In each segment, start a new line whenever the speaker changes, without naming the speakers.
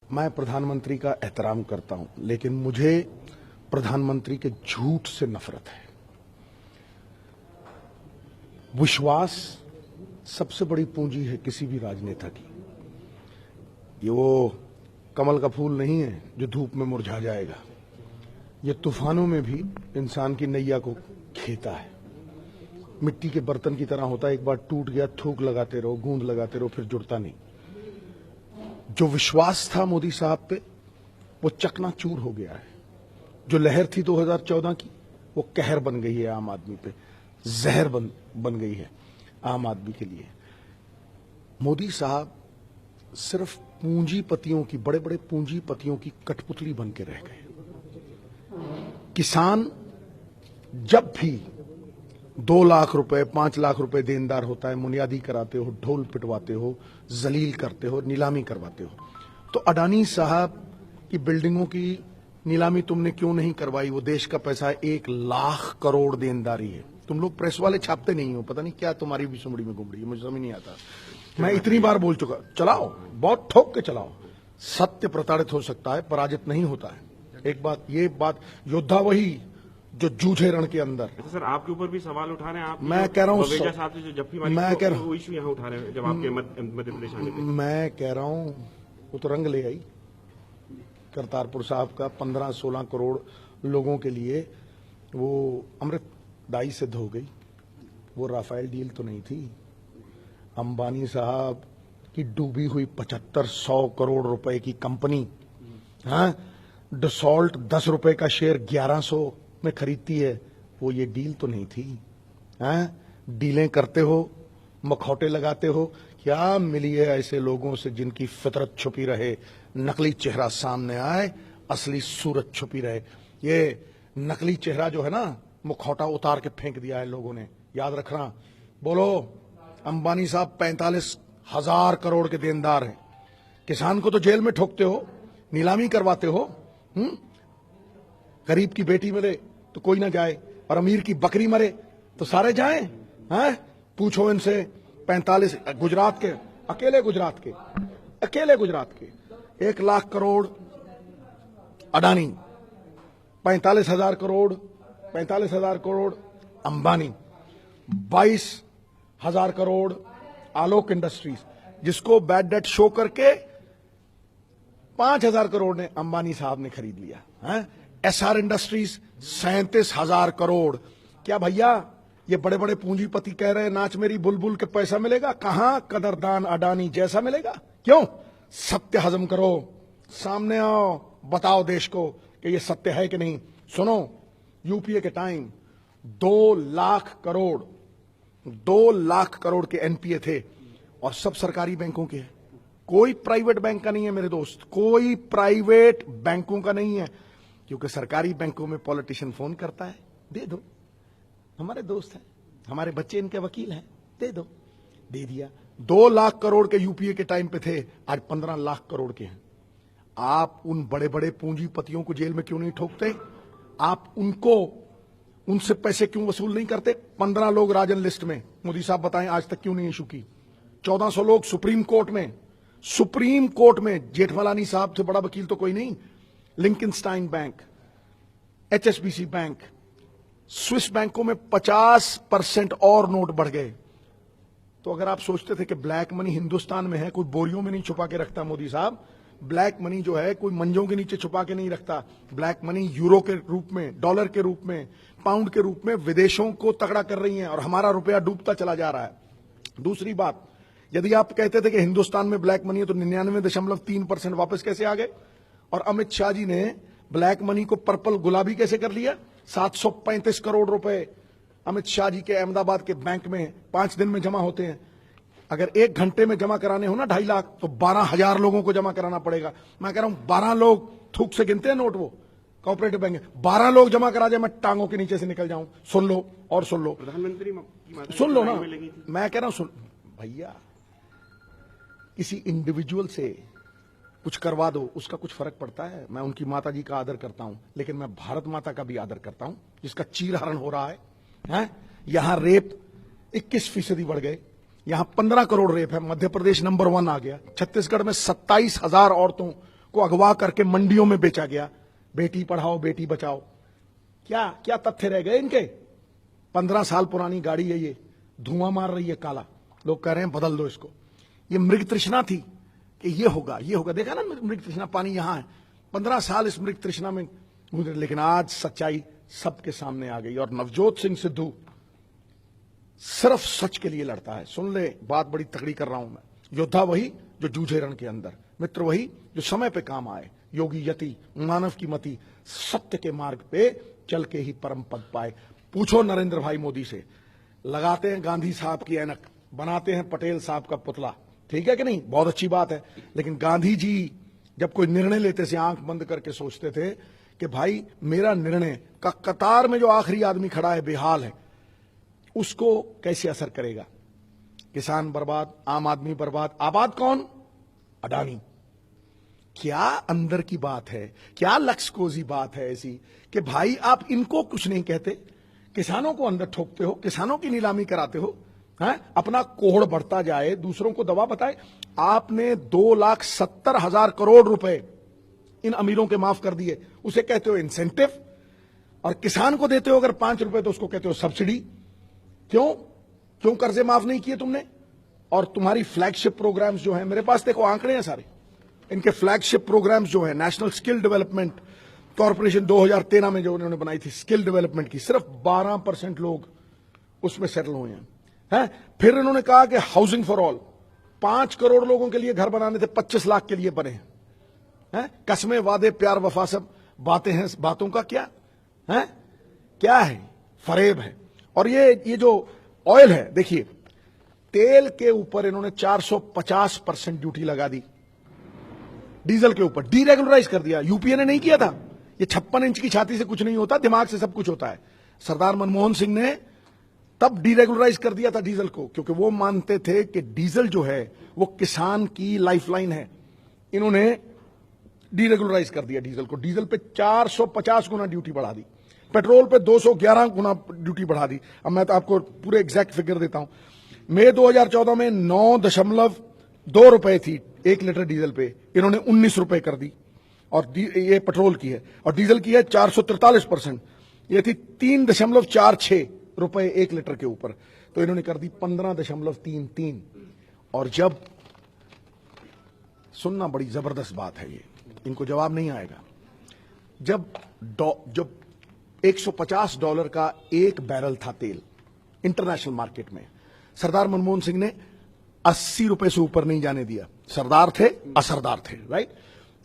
मैं प्रधानमंत्री का एहतराम करता हूं, लेकिन मुझे प्रधानमंत्री के झूठ से नफरत है। विश्वास सबसे बड़ी पूंजी है किसी भी राजनेता की। ये वो कमल का फूल नहीं है जो धूप में मुरझा जाएगा। ये तूफानों में भी इंसान की नैया को खेता है। मिट्टी के बर्तन की तरह होता है, एक बार टूट गया थूक लगाते रहो, गूंद लगाते रहो, फिर जुड़ता नहीं। जो विश्वास था मोदी साहब पे वो चकनाचूर हो गया है। जो लहर थी 2014 की वो कहर बन गई है आम आदमी पे, जहर बन गई है आम आदमी के लिए। मोदी साहब सिर्फ पूंजीपतियों की, बड़े बड़े पूंजीपतियों की कठपुतली बन के रह गए। किसान जब भी 2 लाख रुपए 5 लाख रुपए देनदार होता है, मुनियादी कराते हो, ढोल पिटवाते हो, जलील करते हो, नीलामी करवाते हो। तो अडानी साहब की बिल्डिंगों की नीलामी तुमने क्यों नहीं करवाई? वो देश का पैसा है, 1 लाख करोड़ देनदारी है। तुम लोग प्रेस वाले छापते नहीं हो, पता नहीं क्या तुम्हारी भी सुमड़ी में घूम रही है, मुझे समझ नहीं आता। मैं इतनी बार बोल चुका, चलाओ, बहुत ठोक के चलाओ। सत्य प्रताड़ित हो सकता है, पराजित नहीं होता है। एक बात, ये बात, योद्धा वही जो जूझे रण के अंदर।
तो सर आपके ऊपर भी सवाल उठा रहे हैं आप?
मैं कह रहा हूं,
मैं कह रहा हूं वो इशू यहाँ उठा रहे हैं जब आपके मध्य प्रदेश आने पे।
मैं कह रहा हूं वो तो रंग ले आई करतारपुर साहब का। 15-16 करोड़ लोगों के लिए वो अमृतदायी सिद्ध हो गई। वो राफेल डील तो नहीं थी। अंबानी साहब की डूबी हुई 7500 करोड़ रुपए की कंपनी, हाँ, डसॉल्ट 10 रुपए का शेयर 1100 में खरीदती है। वो ये डील तो नहीं थी। हाँ, डीलें करते हो, मखौटे लगाते हो। क्या मिली है ऐसे लोगों से जिनकी फितरत छुपी रहे, नकली चेहरा सामने आए, असली सूरत छुपी रहे। ये नकली चेहरा जो है ना, मुखौटा उतार के फेंक दिया है लोगों ने, याद रखना। बोलो, अंबानी साहब 45,000 करोड़ के देनदार हैं। किसान को तो जेल में ठोकते हो, नीलामी करवाते हो। गरीब की बेटी मरे तो कोई ना जाए, और अमीर की बकरी मरे तो सारे जाएं। हैं? पूछो इनसे। 45 गुजरात के, अकेले गुजरात के 1 लाख करोड़ अडानी, 45,000 करोड़ अंबानी, 22,000 करोड़ आलोक इंडस्ट्रीज, जिसको बैड डेट शो करके 5,000 करोड़ ने अंबानी साहब ने खरीद लिया है। SR industries 37,000 crore. क्या भैया ये बड़े बड़े पूंजीपति कह रहे हैं नाच मेरी बुलबुल के पैसा मिलेगा? कहां कदरदान अडानी जैसा मिलेगा? क्यों? सत्य हजम करो, सामने आओ, बताओ देश को कि ये सत्य है कि नहीं। सुनो, यूपीए के टाइम 2 लाख करोड़ के एनपीए थे, और सब सरकारी बैंकों के हैं। कोई प्राइवेट बैंक का नहीं है मेरे दोस्त, कोई प्राइवेट बैंकों का नहीं है। क्योंकि सरकारी बैंकों में पॉलिटिशियन फोन करता है, दे दो, हमारे दोस्त हैं, हमारे बच्चे इनके वकील हैं, दे दो, दे दिया। 2 लाख करोड़ के यूपीए के टाइम पे थे, आज 15 लाख करोड़ के हैं। आप उन बड़े बड़े पूंजीपतियों को जेल में क्यों नहीं ठोकते? आप उनसे पैसे क्यों वसूल नहीं करते? 15 लोग राजन लिस्ट में, मोदी साहब बताएं आज तक क्यों नहीं इशू की? 1400 लोग सुप्रीम कोर्ट में, जेठमलानी साहब से बड़ा वकील तो कोई नहीं। लिंकनस्टाइन बैंक, एचएसबीसी बैंक, स्विस बैंकों में 50% और नोट बढ़ गए। तो अगर आप सोचते थे कि ब्लैक मनी हिंदुस्तान में है, कोई बोरियों में नहीं छुपा के रखता मोदी साहब, ब्लैक मनी जो है कोई मंजों के नीचे छुपा के नहीं रखता। ब्लैक मनी यूरो के रूप में, डॉलर के रूप में, पाउंड के रूप में विदेशों को तगड़ा कर रही है, और हमारा रुपया डूबता चला जा रहा है। दूसरी बात, यदि आप कहते थे कि हिंदुस्तान में ब्लैक मनी है, तो 99.3% वापस कैसे आ गए? और अमित शाह जी ने ब्लैक मनी को पर्पल गुलाबी कैसे कर लिया? 735 करोड़ रुपए अमित शाह जी के अहमदाबाद के बैंक में 5 दिन में जमा होते हैं। अगर 1 घंटे में जमा कराने हो ना 2.5 लाख, तो 12,000 लोगों को जमा कराना पड़ेगा। मैं कह रहा हूं 12 लोग थूक से गिनते हैं नोट, वो कोऑपरेटिव बैंक 12 लोग जमा करा जाए, मैं टांगों के नीचे से निकल जाऊं। सुन लो और सुन लो,
प्रधानमंत्री
सुन लो ना, मैं कह रहा हूं, सुन भैया, किसी इंडिविजुअल से कुछ करवा दो, उसका कुछ फर्क पड़ता है? मैं उनकी माता जी का आदर करता हूं, लेकिन मैं भारत माता का भी आदर करता हूं, जिसका चीरहरण हो रहा है। यहां रेप 21% बढ़ गए, यहां 15 करोड़ रेप है, मध्य प्रदेश नंबर 1 आ गया। छत्तीसगढ़ में 27,000 औरतों को अगवा करके मंडियों में बेचा गया। बेटी पढ़ाओ बेटी बचाओ, क्या क्या तथ्य रह गए इनके? 15 साल पुरानी गाड़ी है ये, धुआं मार रही है काला, लोग कह रहे हैं बदल दो इसको। ये मृग तृष्णा थी कि ये होगा ये होगा, देखा ना मृग तृष्णा, पानी यहां है। 15 साल इस मृग तृष्णा में गुजरे, लेकिन आज सच्चाई सबके सामने आ गई। और नवजोत सिंह सिद्धू सिर्फ सच के लिए लड़ता है। सुन ले, बात बड़ी तगड़ी कर रहा हूं मैं। योद्धा वही जो जूझे रण के अंदर, मित्र वही जो समय पे काम आए, योगी यति मानव की मति, सत्य के मार्ग पे चल के ही परम पद पाए। पूछो नरेंद्र भाई मोदी से, लगाते हैं गांधी साहब की ऐनक, बनाते हैं पटेल साहब का पुतला, ठीक है कि नहीं? बहुत अच्छी बात है। लेकिन गांधी जी जब कोई निर्णय लेते थे आंख बंद करके सोचते थे कि भाई मेरा निर्णय का कतार में जो आखिरी आदमी खड़ा है बेहाल है, उसको कैसे असर करेगा? किसान बर्बाद, आम आदमी बर्बाद, आबाद कौन? अडानी। क्या अंदर की बात है, क्या लक्ष्यकोजी बात है ऐसी कि भाई आप इनको कुछ नहीं कहते, किसानों को अंदर ठोकते हो, किसानों की नीलामी कराते हो, हैं? अपना कोहड़ बढ़ता जाए, दूसरों को दवा बताए। आपने 2,70,000 करोड़ रुपए इन अमीरों के माफ कर दिए, उसे कहते हो इंसेंटिव। और किसान को देते हो अगर 5 रुपए तो उसको कहते हो सब्सिडी। क्यों क्यों कर्जे माफ नहीं किए तुमने? और तुम्हारी फ्लैगशिप प्रोग्राम्स जो है, मेरे पास देखो आंकड़े हैं सारे, इनके फ्लैगशिप प्रोग्राम्स जो है, नेशनल स्किल डेवलपमेंट कॉर्पोरेशन 2013 में जो उन्होंने बनाई थी स्किल डेवलपमेंट की, सिर्फ 12% लोग उसमें सेटल हुए हैं। फिर इन्होंने कहा कि हाउसिंग फॉर ऑल, 5 करोड़ लोगों के लिए घर बनाने थे, 25 लाख के लिए बने हैं। कसमें वादे प्यार वफा सब बातें हैं, बातों का क्या है? क्या है? फरेब है। और ये जो ऑयल है, देखिए तेल के ऊपर इन्होंने 450% ड्यूटी लगा दी, डीजल के ऊपर डीरेगुलराइज कर दिया। यूपीए ने नहीं किया था। ये 56 इंच की छाती से कुछ नहीं होता, दिमाग से सब कुछ होता है। सरदार मनमोहन सिंह ने तब डीरेगुलराइज कर दिया था डीजल को, क्योंकि वो मानते थे कि डीजल जो है वो किसान की लाइफलाइन है। इन्होंने डीरेगुलराइज कर दिया डीजल को। डीजल पे 450 गुना ड्यूटी बढ़ा दी, पेट्रोल पे 211 गुना ड्यूटी बढ़ा दी। अब मैं तो आपको पूरे एग्जैक्ट फिगर देता हूं। मई 2014 में 9.2 रुपए थी 1 लीटर डीजल पे, इन्होंने 19 रुपए कर दी। और ये पेट्रोल की है, और डीजल की है 443%, ये थी 3.46 रुपए 1 लीटर के ऊपर, तो इन्होंने कर दी 15.33। और जब, सुनना बड़ी जबरदस्त बात है ये, इनको जवाब नहीं आएगा, जब $150 का एक बैरल था तेल इंटरनेशनल मार्केट में, सरदार मनमोहन सिंह ने 80 रुपए से ऊपर नहीं जाने दिया। सरदार थे, असरदार थे, राइट?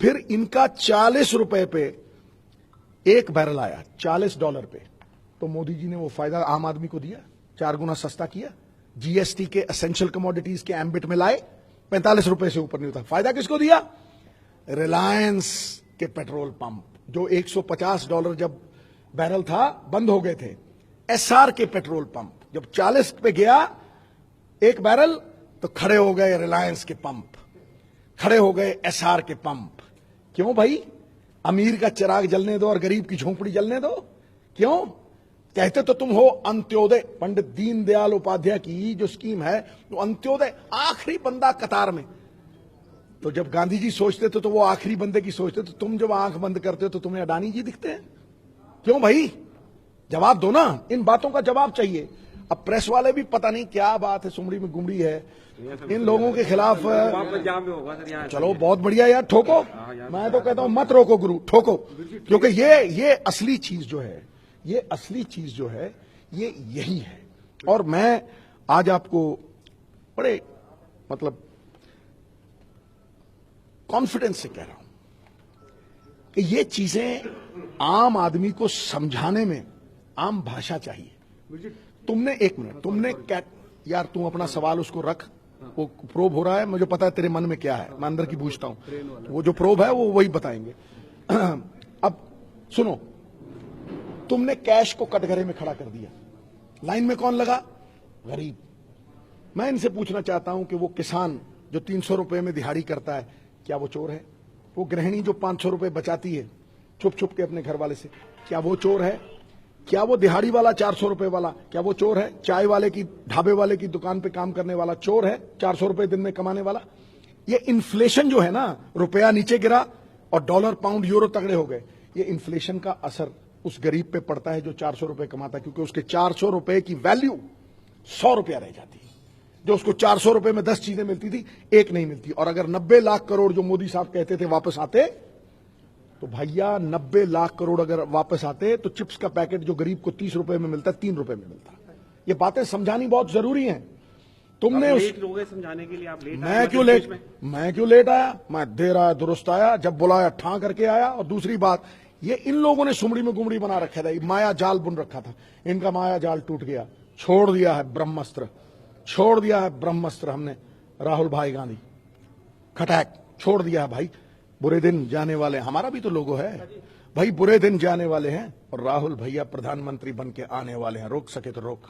फिर इनका 40 रुपए पे एक बैरल आया, $40 पे, तो मोदी जी ने वो फायदा आम आदमी को दिया, 4 गुना सस्ता किया। जीएसटी के एसेंशियल कमोडिटीज के एम्बिट में लाए, 45 रुपए से ऊपर नहीं होता। फायदा किसको दिया? रिलायंस के पेट्रोल पंप, जो $150 जब बैरल था बंद हो गए थे। एसआर के पेट्रोल पंप जब 40 पे गया एक बैरल, तो खड़े हो गए रिलायंस के पंप, खड़े हो गए एसआर के पंप। क्यों भाई? अमीर का चिराग जलने दो और गरीब की झोंपड़ी जलने दो। क्यों? कहते तो तुम हो अंत्योदय। पंडित दीनदयाल उपाध्याय की जो स्कीम है, वो अंत्योदय, आखिरी बंदा कतार में। तो जब गांधी जी सोचते थे तो वो आखिरी बंदे की सोचते, तो तुम जब आंख बंद करते हो तो तुम्हें अडानी जी दिखते हैं। क्यों भाई? जवाब दो ना, इन बातों का जवाब चाहिए। अब प्रेस वाले भी पता नहीं क्या बात है, सुमड़ी में गुमड़ी है, इन लोगों के खिलाफ। चलो बहुत बढ़िया यार, ठोको। मैं तो कहता हूं मत रोको गुरु, ठोको, क्योंकि ये असली चीज जो है, ये असली चीज जो है ये यही है। और मैं आज आपको बड़े मतलब कॉन्फिडेंस से कह रहा हूं कि ये चीजें आम आदमी को समझाने में आम भाषा चाहिए। तुमने, एक मिनट, तुमने क्या यार, तुम अपना सवाल उसको रख, वो प्रोब हो रहा है, मुझे पता है तेरे मन में क्या है, मैं अंदर की पूछता हूं, वो जो प्रोब है वो वही बताएंगे। अब सुनो, तुमने कैश को कटघरे में खड़ा कर दिया, लाइन में कौन लगा? गरीब। मैं इनसे पूछना चाहता हूं कि वो किसान जो 300 रुपए में दिहाड़ी करता है, क्या वो चोर है? वो गृहिणी जो 500 रुपए बचाती है छुप छुप के अपने घर वाले से, क्या वो चोर है? क्या वो दिहाड़ी वाला 400 रुपए वाला, क्या वो चोर है? चाय वाले की, ढाबे वाले की दुकान पे काम करने वाला चोर है? 400 रुपए दिन में कमाने वाला? ये इन्फ्लेशन जो है ना, रुपया नीचे गिरा, और डॉलर पाउंड यूरो तगड़े हो गए, ये इन्फ्लेशन का असर उस गरीब पे पड़ता है जो 400 रुपए कमाता है, क्योंकि उसके 400 रुपए की वैल्यू 100 रुपया रह जाती है। जो उसको 400 रुपए में 10 चीजें मिलती थी, एक नहीं मिलती। और अगर 90 लाख करोड़ जो मोदी साहब कहते थे वापस आते, तो भैया 90 लाख करोड़ अगर वापस आते तो चिप्स का पैकेट जो गरीब को 30 रुपए में मिलता, 3 रुपए में मिलता। ये बातें समझानी बहुत जरूरी हैं। तुमने उस
लोग समझाने के लिए आप लेट
मैं क्यों लेट आया? मैं देर आया दुरुस्त आया, जब बुलाया ठां करके आया। और दूसरी बात, ये इन लोगों ने सुमड़ी में गुमड़ी बना रखा था, माया जाल बुन रखा था। इनका माया जाल टूट गया, छोड़ दिया है ब्रह्मास्त्र, छोड़ दिया है ब्रह्मास्त्र हमने। राहुल भाई गांधी खटैक छोड़ दिया है भाई। बुरे दिन जाने वाले, हमारा भी तो लोगो है भाई, बुरे दिन जाने वाले हैं और राहुल भैया प्रधानमंत्री बन के आने वाले हैं। रोक सके तो रोक।